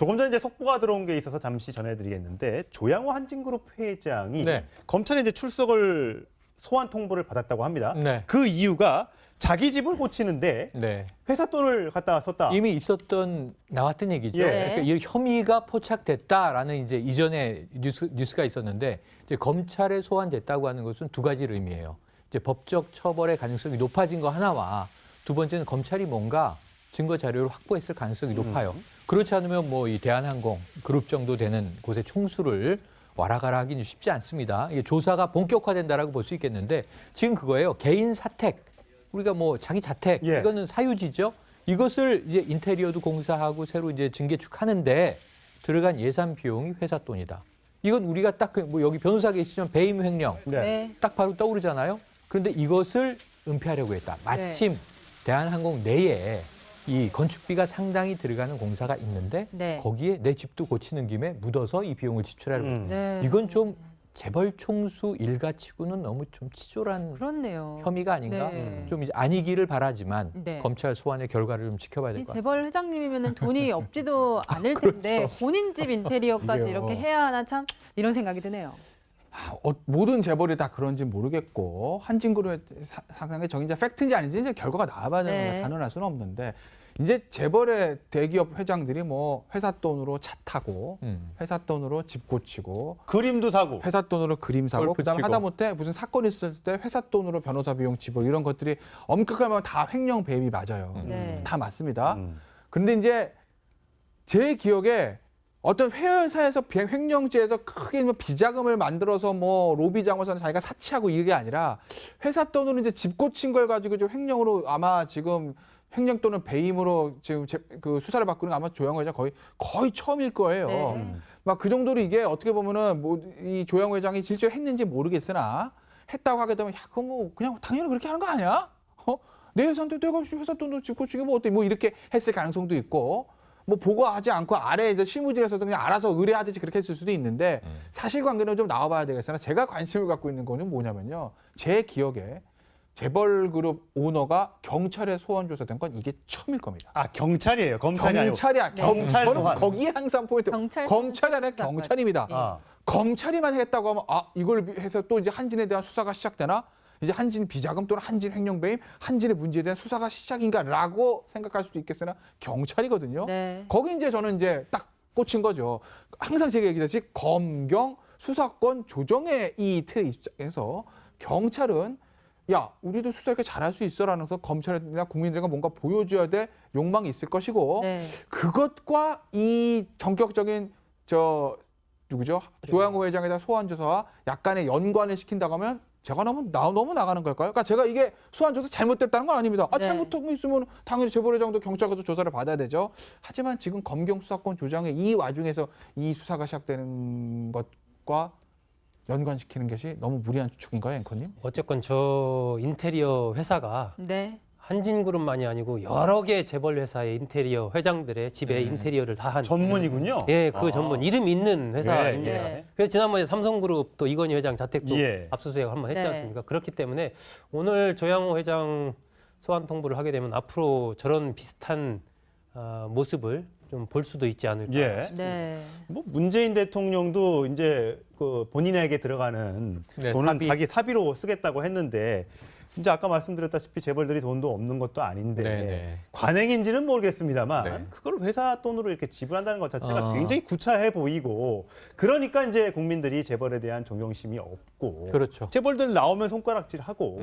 조금 전에 이제 속보가 들어온 게 있어서 잠시 전해드리겠는데 조양호 한진그룹 회장이 네. 검찰에 이제 출석을 소환 통보를 받았다고 합니다. 네. 그 이유가 자기 집을 고치는데 네. 회사 돈을 갖다 썼다. 이미 나왔던 얘기죠. 예. 그러니까 이 혐의가 포착됐다라는 이제 이전에 뉴스가 있었는데 이제 검찰에 소환됐다고 하는 것은 두 가지를 의미해요. 이제 법적 처벌의 가능성이 높아진 거 하나와 두 번째는 검찰이 뭔가 증거 자료를 확보했을 가능성이 높아요. 그렇지 않으면 뭐 이 대한항공 그룹 정도 되는 곳의 총수를 와라가라 하기는 쉽지 않습니다. 이게 조사가 본격화된다라고 볼 수 있겠는데 지금 그거예요. 개인 사택. 우리가 뭐 자기 자택 예. 이거는 사유지죠. 이것을 이제 인테리어도 공사하고 새로 이제 증개축하는데 들어간 예산 비용이 회사 돈이다. 이건 우리가 딱 뭐 여기 변호사 계시지만 배임 횡령 네. 딱 바로 떠오르잖아요. 그런데 이것을 은폐하려고 했다. 마침 대한항공 내에 이 건축비가 상당히 들어가는 공사가 있는데 거기에 내 집도 고치는 김에 묻어서 이 비용을 지출하려고 했다. 이건 좀 재벌 총수 일가치고는 너무 좀 치졸한 그렇네요. 혐의가 아닌가? 네. 좀 이제 아니기를 바라지만 네. 검찰 소환의 결과를 좀 지켜봐야 될 이 것 같습니다. 재벌 회장님이면 돈이 없지도 않을 텐데 본인 집 인테리어까지 그래요. 이렇게 해야 하나 참 이런 생각이 드네요. 모든 재벌이 다 그런지 모르겠고 한진그룹의 상당히 정인자 팩트인지 아닌지 이제 결과가 나와봐야 되는 네. 걸 단언할 수는 없는데 이제 재벌의 대기업 회장들이 뭐 회사 돈으로 차 타고 회사 돈으로 집 고치고 그림도 사고. 회사 돈으로 그림 사고 골프 그다음에 치고. 하다못해 무슨 사건 있을 때 회사 돈으로 변호사 비용 지불 이런 것들이 엄격하면 다 횡령 배임이 맞아요. 네. 다 맞습니다. 음. 그런데 이제 제 기억에 어떤 회사에서 횡령죄에서 크게 뭐 비자금을 만들어서 뭐 로비 자금을 자기가 사치하고 이게 아니라 회사 돈으로 이제 집 고친 걸 가지고 좀 횡령으로 아마 지금 횡령 또는 배임으로 지금 그 수사를 받고 있는 게 아마 조양호 회장 거의 처음일 거예요. 네. 막 그 정도로 이게 어떻게 보면은 뭐 이 조양호 회장이 실제로 했는지 모르겠으나 했다고 하게 되면 야 그거 뭐 그냥 당연히 그렇게 하는 거 아니야? 내 회사인데 내가 회사 돈으로 집 고치게 뭐 어때? 뭐 이렇게 했을 가능성도 있고. 뭐 보고하지 않고 아래에 이제 실무진에서도 그냥 알아서 의뢰하듯이 그렇게 했을 수도 있는데 사실관계는 좀 나와봐야 되겠으나 제가 관심을 갖고 있는 거는 뭐냐면요. 제 기억에 재벌그룹 오너가 경찰에 소환 조사된 건 이게 처음일 겁니다. 아 경찰이에요. 검찰이 아니고. 경찰이야. 네. 경찰 저는 소환. 거기에 항상 포인트. 경찰 검찰이 아니라 수사까지. 경찰입니다. 예. 아. 검찰이만 했다고 하면 이걸 해서 또 이제 한진에 대한 수사가 시작되나? 이제 한진 비자금 또는 한진 횡령배임, 한진의 문제에 대한 수사가 시작인가라고 생각할 수도 있겠으나 경찰이거든요. 네. 거기 이제 저는 이제 딱 꽂힌 거죠. 항상 제가 얘기했듯이 검경 수사권 조정의 이 틀 입장에서 경찰은 야 우리도 수사 이렇게 잘할 수 있어라는 서 검찰이나 국민들과 뭔가 보여줘야 될 욕망이 있을 것이고 네. 그것과 이 전격적인 누구죠? 조양호 회장에 대한 소환 조사와 약간의 연관을 시킨다고 하면 제가 너무 나가는 걸까요? 그러니까 제가 이게 소환 조사 잘못됐다는 건 아닙니다. 네. 잘못한 거 있으면 당연히 재벌 회장도 경찰 가서 조사를 받아야 되죠. 하지만 지금 검경 수사권 조정의 이 와중에서 이 수사가 시작되는 것과 연관시키는 것이 너무 무리한 추측인가요, 앵커님? 어쨌건 저 인테리어 회사가 네. 한진그룹만이 아니고 여러 개 재벌 회사의 인테리어 회장들의 집에 인테리어를 다 한 전문이군요. 예, 그 아. 전문 이름 있는 회사인데 네. 그래서 지난번에 삼성그룹 또 이건희 회장 자택도 예. 압수수색 한번 했지 네. 않습니까? 그렇기 때문에 오늘 조양호 회장 소환 통보를 하게 되면 앞으로 저런 비슷한 모습을 좀 볼 수도 있지 않을까 예. 싶습니다. 네. 뭐 문재인 대통령도 이제 그 본인에게 들어가는 네, 돈은 사비. 자기 사비로 쓰겠다고 했는데 이제 아까 말씀드렸다시피 재벌들이 돈도 없는 것도 아닌데 네. 관행인지는 모르겠습니다만 네. 그걸 회사 돈으로 이렇게 지불한다는 것 자체가 어. 굉장히 구차해 보이고 그러니까 이제 국민들이 재벌에 대한 존경심이 없고 그렇죠. 재벌들 나오면 손가락질하고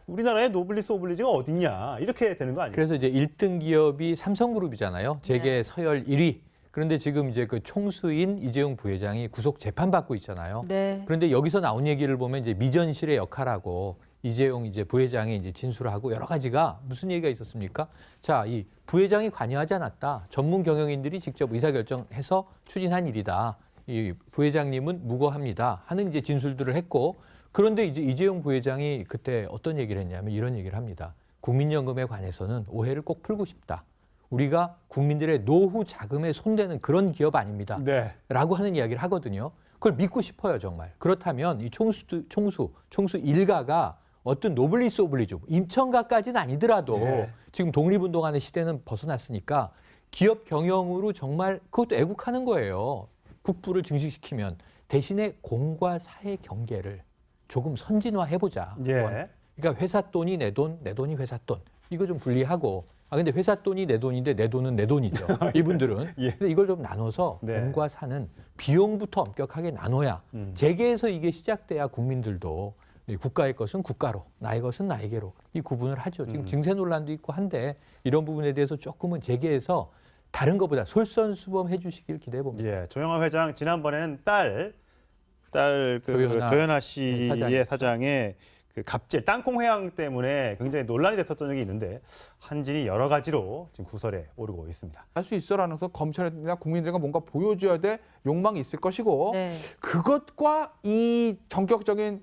우리나라에 노블리스 오블리지가 어딨냐 이렇게 되는 거 아니에요? 그래서 이제 1등 기업이 삼성그룹이잖아요. 재계 서열 1위. 그런데 지금 이제 그 총수인 이재용 부회장이 구속 재판받고 있잖아요. 네. 그런데 여기서 나온 얘기를 보면 이제 미전실의 역할하고 이재용 이제 부회장이 이제 진술을 하고 여러 가지가 무슨 얘기가 있었습니까? 자, 이 부회장이 관여하지 않았다. 전문 경영인들이 직접 의사결정해서 추진한 일이다. 이 부회장님은 무고합니다. 하는 이제 진술들을 했고 그런데 이제 이재용 부회장이 그때 어떤 얘기를 했냐면 이런 얘기를 합니다. 국민연금에 관해서는 오해를 꼭 풀고 싶다. 우리가 국민들의 노후 자금에 손대는 그런 기업 아닙니다. 네. 라고 하는 이야기를 하거든요. 그걸 믿고 싶어요, 정말. 그렇다면 이 총수 일가가 어떤 노블리스 오블리주, 임청가까지는 아니더라도 네. 지금 독립운동하는 시대는 벗어났으니까 기업 경영으로 정말 그것도 애국하는 거예요. 국부를 증식시키면 대신에 공과 사의 경계를 조금 선진화해보자. 예. 그러니까 회사 돈이 내 돈, 내 돈이 회사 돈. 이거 좀 분리하고. 아 근데 회사 돈이 내 돈인데 내 돈은 내 돈이죠. 이분들은. 예. 근데 이걸 좀 나눠서 네. 공과 사는 비용부터 엄격하게 나눠야 재계에서 이게 시작돼야 국민들도 이 국가의 것은 국가로, 나의 것은 나에게로 이 구분을 하죠. 지금 증세 논란도 있고 한데 이런 부분에 대해서 조금은 재계에서 다른 것보다 솔선수범해 주시길 기대해 봅니다. 예. 조영아 회장 지난번에는 딸 조현아 조현아 씨의 사장이. 사장의 그 갑질 땅콩 회항 때문에 굉장히 논란이 됐었던 적이 있는데 한진이 여러 가지로 지금 구설에 오르고 있습니다. 할 수 있어라는 거 검찰이나 국민들과 뭔가 보여줘야 될 욕망이 있을 것이고 네. 그것과 이 전격적인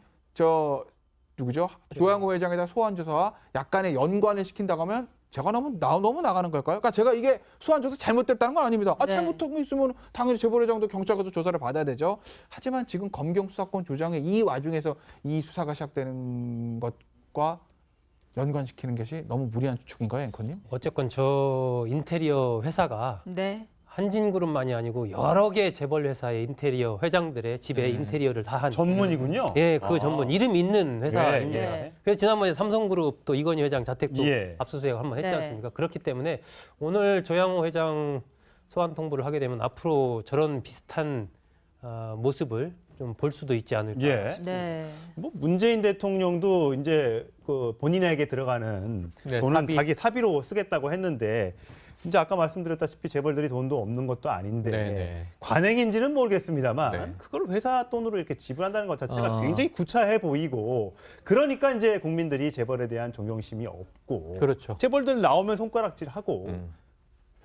누구죠? 조양호 회장에 대한 소환 조사와 약간의 연관을 시킨다고 하면 제가 너무 나가는 걸까요? 그러니까 제가 이게 소환 조사 잘못됐다는 건 아닙니다. 네. 잘못한 거 있으면 당연히 재벌회장도 경찰 가서 조사를 받아야 되죠. 하지만 지금 검경 수사권 조정의 이 와중에서 이 수사가 시작되는 것과 연관시키는 것이 너무 무리한 추측인가요, 앵커님? 어쨌건 저 인테리어 회사가 네. 한진그룹만이 아니고 여러 개 재벌 회사의 인테리어 회장들의 집에 인테리어를 다 한 전문이군요. 예, 그 아. 전문 이름 있는 회사인데 네. 그래서 지난번에 삼성그룹 또 이건희 회장 자택도 예. 압수수색 한번 했지 네. 않습니까? 그렇기 때문에 오늘 조양호 회장 소환 통보를 하게 되면 앞으로 저런 비슷한 모습을 좀 볼 수도 있지 않을까. 예. 네. 뭐 문재인 대통령도 이제 그 본인에게 들어가는 네, 돈은 사비. 자기 사비로 쓰겠다고 했는데 이제 아까 말씀드렸다시피 재벌들이 돈도 없는 것도 아닌데 네네. 관행인지는 모르겠습니다만 네. 그걸 회사 돈으로 이렇게 지불한다는 것 자체가 어. 굉장히 구차해 보이고 그러니까 이제 국민들이 재벌에 대한 존경심이 없고 그렇죠. 재벌들 나오면 손가락질하고 음.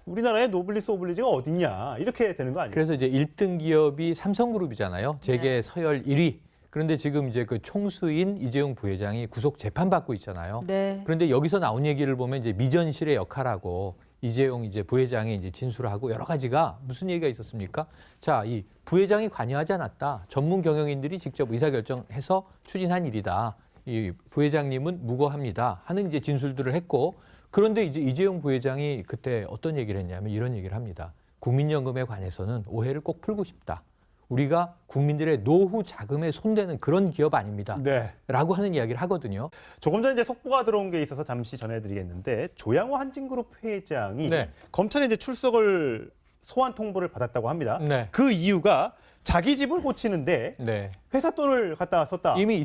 우리나라에 노블리스 오블리지가 어딨냐 이렇게 되는 거 아니에요? 그래서 이제 1등 기업이 삼성그룹이잖아요. 재계 서열 1위. 그런데 지금 이제 그 총수인 이재용 부회장이 구속 재판받고 있잖아요. 네. 그런데 여기서 나온 얘기를 보면 이제 미전실의 역할하고 이재용 이제 부회장이 이제 진술을 하고 여러 가지가 무슨 얘기가 있었습니까? 자, 이 부회장이 관여하지 않았다. 전문 경영인들이 직접 의사결정해서 추진한 일이다. 이 부회장님은 무고합니다. 하는 이제 진술들을 했고 그런데 이제 이재용 부회장이 그때 어떤 얘기를 했냐면 이런 얘기를 합니다. 국민연금에 관해서는 오해를 꼭 풀고 싶다. 우리가 국민들의 노후 자금에 손대는 그런 기업 아닙니다. 네. 라고 하는 이야기를 하거든요. 조금 전에 이제 속보가 들어온 게 있어서 잠시 전해드리겠는데 조양호 한진그룹 회장이 네. 검찰에 이제 출석을 소환 통보를 받았다고 합니다. 네. 그 이유가 자기 집을 고치는데 네. 회사 돈을 갖다 썼다. 이미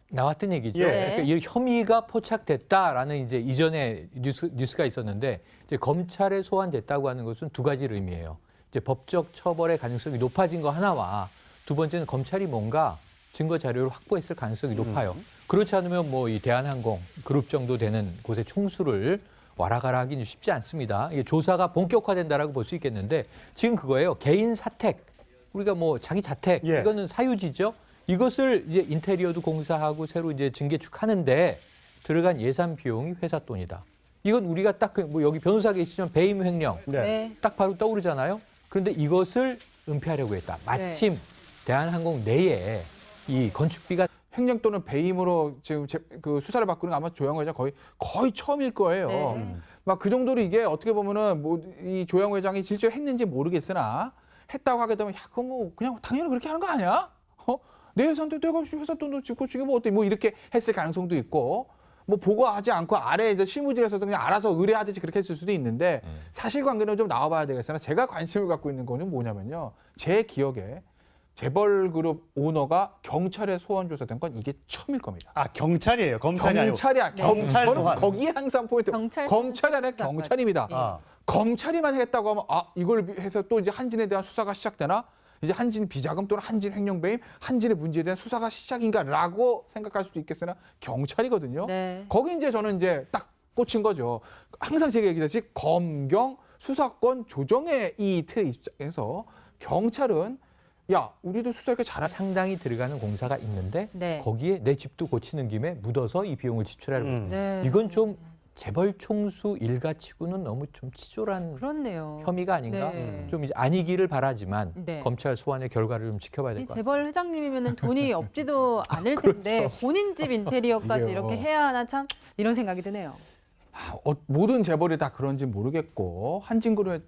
나왔던 얘기죠. 예. 그러니까 이 혐의가 포착됐다라는 이제 이전에 뉴스가 있었는데 이제 검찰에 소환됐다고 하는 것은 두 가지를 의미해요. 이제 법적 처벌의 가능성이 높아진 거 하나와 두 번째는 검찰이 뭔가 증거 자료를 확보했을 가능성이 높아요. 그렇지 않으면 뭐 이 대한항공 그룹 정도 되는 곳의 총수를 와라가라 하기는 쉽지 않습니다. 이게 조사가 본격화된다라고 볼 수 있겠는데 지금 그거예요. 개인 사택. 우리가 뭐 자기 자택 예. 이거는 사유지죠. 이것을 이제 인테리어도 공사하고 새로 이제 증개축하는데 들어간 예산 비용이 회사 돈이다. 이건 우리가 딱 뭐 여기 변호사 계시지만 배임 횡령 네. 네. 딱 바로 떠오르잖아요. 그런데 이것을 은폐하려고 했다. 마침 대한항공 내에 이 건축비가 횡령 또는 배임으로 지금 그 수사를 받고 있는 게 아마 조양호 회장 거의 처음일 거예요. 네. 막 그 정도로 이게 어떻게 보면은 뭐 이 조양호 회장이 실제로 했는지 모르겠으나 했다고 하게 되면 야 그거 뭐 그냥 당연히 그렇게 하는 거 아니야? 내 회사인데 내가 회사 돈도 짓고 지금 뭐 어때? 뭐 이렇게 했을 가능성도 있고 뭐 보고하지 않고 아래 이제 실무진에서도 그냥 알아서 의뢰하듯이 그렇게 했을 수도 있는데 사실관계는 좀 나와봐야 되겠으나 제가 관심을 갖고 있는 거는 뭐냐면요. 제 기억에 재벌그룹 오너가 경찰에 소환 조사된 건 이게 처음일 겁니다. 아 경찰이에요. 검찰이 아니고. 경찰이야. 검찰 저는 소환. 거기에 항상 포인트. 경찰 검찰이 아니라 수사권. 경찰입니다. 예. 아. 검찰이만 했다고 하면 이걸 해서 또 이제 한진에 대한 수사가 시작되나? 이제 한진 비자금 또는 한진 횡령 배임, 한진의 문제에 대한 수사가 시작인가라고 생각할 수도 있겠으나 경찰이거든요. 네. 거기 이제 저는 이제 딱 꽂힌 거죠. 항상 제가 얘기했듯이 검경 수사권 조정의 이 틀 입장에서 경찰은 야 우리도 수사 이렇게 잘하. 상당히 들어가는 공사가 있는데 네. 거기에 내 집도 고치는 김에 묻어서 이 비용을 지출하려고 네. 이건 좀 재벌 총수 일가치고는 너무 좀 치졸한 그렇네요. 혐의가 아닌가? 네. 좀 이제 아니기를 바라지만 네. 검찰 소환의 결과를 좀 지켜봐야 이 될 것 같습니다. 재벌 회장님이면 돈이 없지도 않을 텐데 본인 집 인테리어까지 이게요. 이렇게 해야 하나 참 이런 생각이 드네요. 모든 재벌이 다 그런지 모르겠고 한진그룹의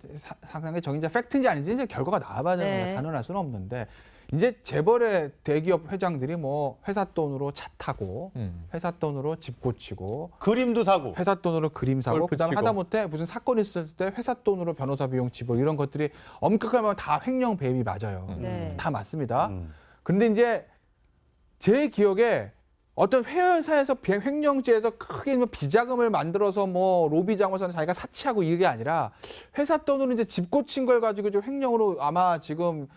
상상의 정인지 팩트인지 아닌지 이제 결과가 나와봐야 되는 네. 데 단언할 수는 없는데 이제 재벌의 대기업 회장들이 뭐 회사 돈으로 차 타고 회사 돈으로 집 고치고 그림도 사고. 회사 돈으로 그림 사고 골프 그다음에 치고. 하다못해 무슨 사건 있을 때 회사 돈으로 변호사 비용 지불 이런 것들이 엄격하면 다 횡령 배입이 맞아요. 네. 다 맞습니다. 음. 그런데 이제 제 기억에 어떤 회사에서 횡령죄에서 크게 뭐 비자금을 만들어서 뭐 로비 장원사는 자기가 사치하고 이게 아니라 회사 돈으로 이제 집 고친 걸 가지고 좀 횡령으로 아마 지금